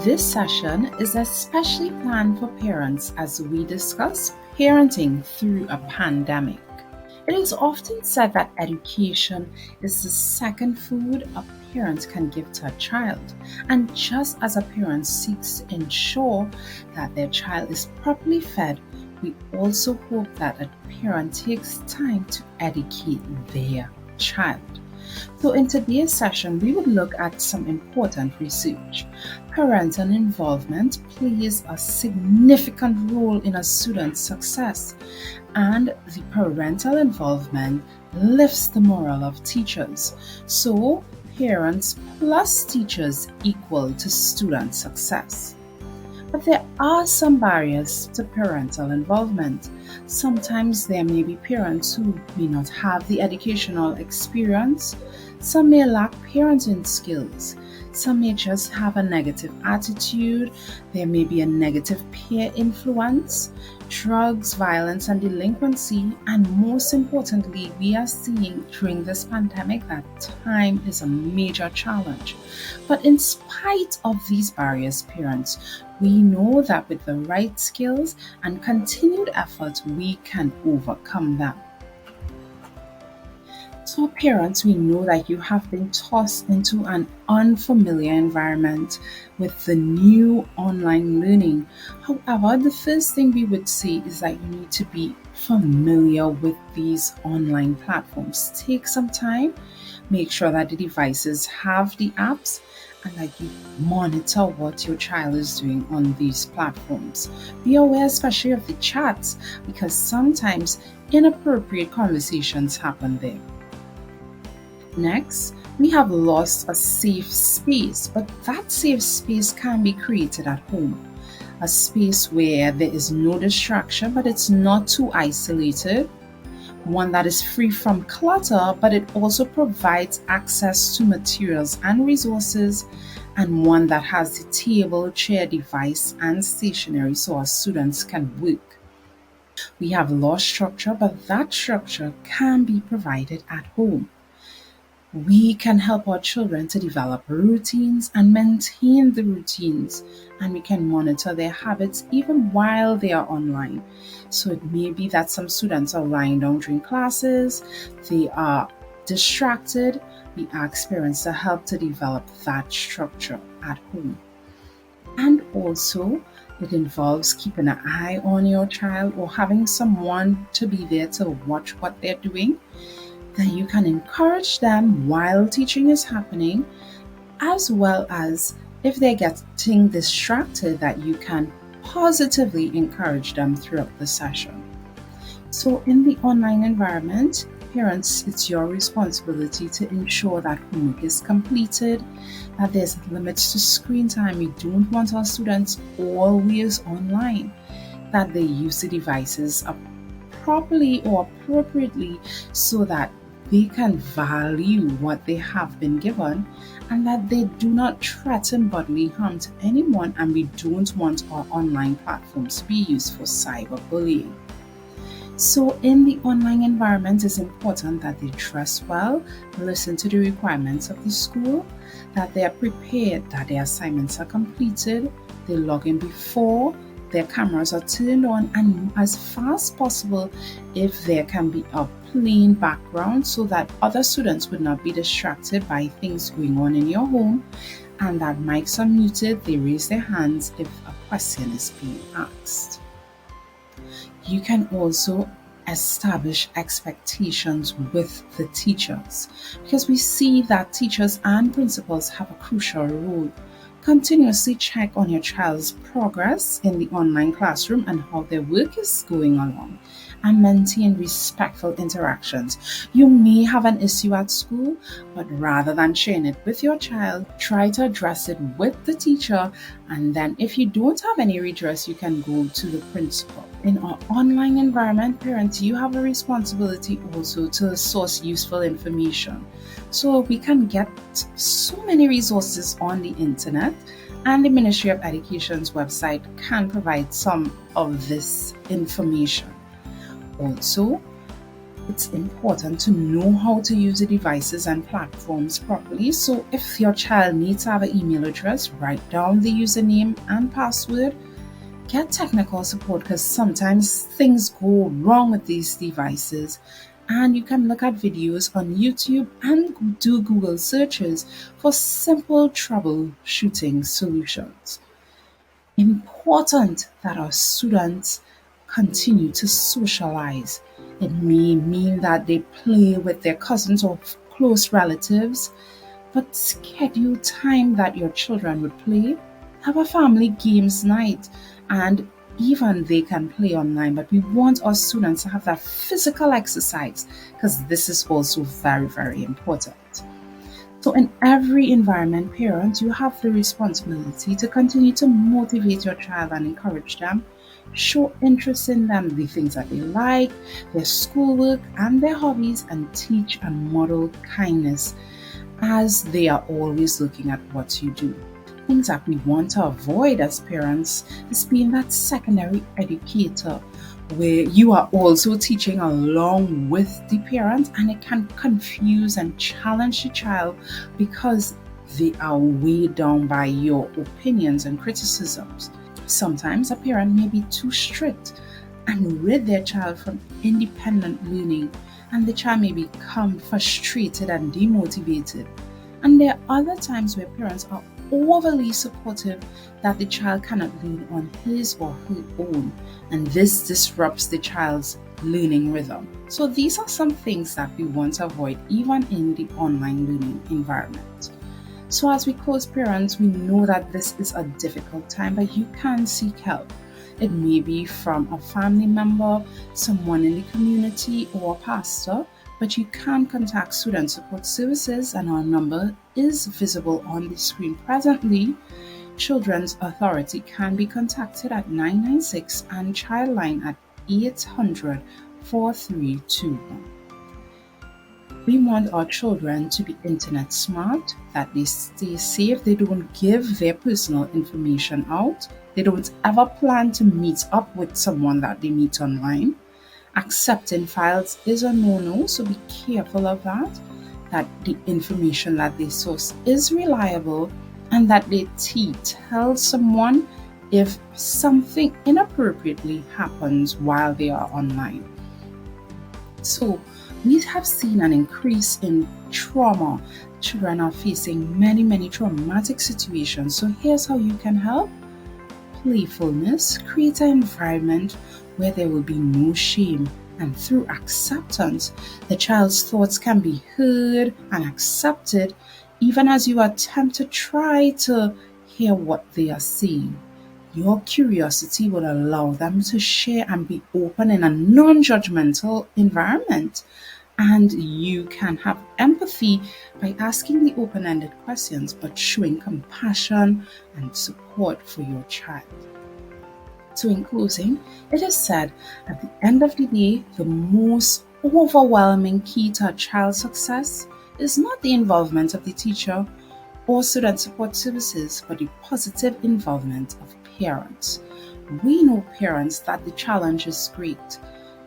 This session is especially planned for parents as we discuss parenting through a pandemic. It is often said that education is the second food a parent can give to a child. And just as a parent seeks to ensure that their child is properly fed, we also hope that a parent takes time to educate their child. So in today's session, we would look at some important research. Parental involvement plays a significant role in a student's success, and the parental involvement lifts the morale of teachers. So parents plus teachers equal to student success. But there are some barriers to parental involvement. Sometimes there may be parents who may not have the educational experience. Some may lack parenting skills. Some may just have a negative attitude. There may be a negative peer influence, drugs, violence, and delinquency. And most importantly, we are seeing during this pandemic that time is a major challenge. But in spite of these barriers, parents, we know that with the right skills and continued effort, we can overcome them. So parents, we know that you have been tossed into an unfamiliar environment with the new online learning. However, the first thing we would say is that you need to be familiar with these online platforms. Take some time, make sure that the devices have the apps, and that you monitor what your child is doing on these platforms. Be aware especially of the chats, because sometimes inappropriate conversations happen there. Next, we have lost a safe space, but that safe space can be created at home. A space where there is no distraction, but it's not too isolated. One that is free from clutter, but it also provides access to materials and resources, and one that has the table, chair, device, and stationery so our students can work. We have lost structure, but that structure can be provided at home. We can help our children to develop routines and maintain the routines, and we can monitor their habits even while they are online. So it may be that some students are lying down during classes, they are distracted. We ask parents to help to develop that structure at home. And also, it involves keeping an eye on your child or having someone to be there to watch what they're doing. Then you can encourage them while teaching is happening, as well as if they're getting distracted, that you can positively encourage them throughout the session. So in the online environment, parents, it's your responsibility to ensure that homework is completed, that there's limits to screen time. We don't want our students always online, that they use the devices properly or appropriately so that they can value what they have been given, and that they do not threaten bodily harm to anyone, and we don't want our online platforms to be used for cyberbullying. So in the online environment, it's important that they dress well, listen to the requirements of the school, that they are prepared, that their assignments are completed, they log in before, their cameras are turned on, and as fast as possible, if there can be a plain background so that other students would not be distracted by things going on in your home, and that mics are muted, they raise their hands if a question is being asked. You can also establish expectations with the teachers, because we see that teachers and principals have a crucial role. Continuously check on your child's progress in the online classroom and how their work is going along, and maintain respectful interactions. You may have an issue at school, but rather than sharing it with your child, try to address it with the teacher, and then if you don't have any redress, you can go to the principal. In our online environment, parents, you have a responsibility also to source useful information. So we can get so many resources on the internet, and the Ministry of Education's website can provide some of this information. Also, It's important to know how to use the devices and platforms properly. So if your child needs to have an email address, write down the username and password. Get technical support because sometimes things go wrong with these devices. And you can look at videos on YouTube and do Google searches for simple troubleshooting solutions. Important that our students continue to socialize. It may mean that they play with their cousins or close relatives, but schedule time that your children would play. Have a family games night, and even they can play online, but we want our students to have that physical exercise because this is also very, very important. So, in every environment, parents, you have the responsibility to continue to motivate your child and encourage them. Show interest in them, the things that they like, their schoolwork, and their hobbies, and teach and model kindness as they are always looking at what you do. Things that we want to avoid as parents is being that secondary educator where you are also teaching along with the parent, and it can confuse and challenge the child because they are weighed down by your opinions and criticisms. Sometimes a parent may be too strict and rid their child from independent learning, and the child may become frustrated and demotivated. And there are other times where parents are overly supportive that the child cannot learn on his or her own, and this disrupts the child's learning rhythm. So these are some things that we want to avoid even in the online learning environment. So as we close, parents, we know that this is a difficult time, but you can seek help. It may be from a family member, someone in the community, or a pastor, but you can contact Student Support Services, and our number is visible on the screen presently. Children's Authority can be contacted at 996 and Childline at 800 4321. We want our children to be internet smart, that they stay safe, they don't give their personal information out, they don't ever plan to meet up with someone that they meet online. Accepting files is a no-no, so be careful of that, that the information that they source is reliable, and that they tell someone if something inappropriately happens while they are online. So we have seen an increase in trauma. Children are facing many traumatic situations. So here's how you can help. Playfulness, create an environment where there will be no shame, and through acceptance, the child's thoughts can be heard and accepted, even as you attempt to try to hear what they are saying. Your curiosity will allow them to share and be open in a non-judgmental environment. And you can have empathy by asking the open-ended questions, but showing compassion and support for your child. So in closing, it is said at the end of the day, the most overwhelming key to a child's success is not the involvement of the teacher or student support services, but the positive involvement of parents. We know, parents, that the challenge is great,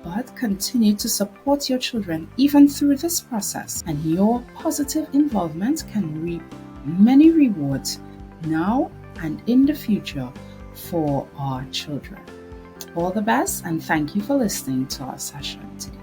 but continue to support your children even through this process, and your positive involvement can reap many rewards now and in the future for our children. All the best, and thank you for listening to our session today.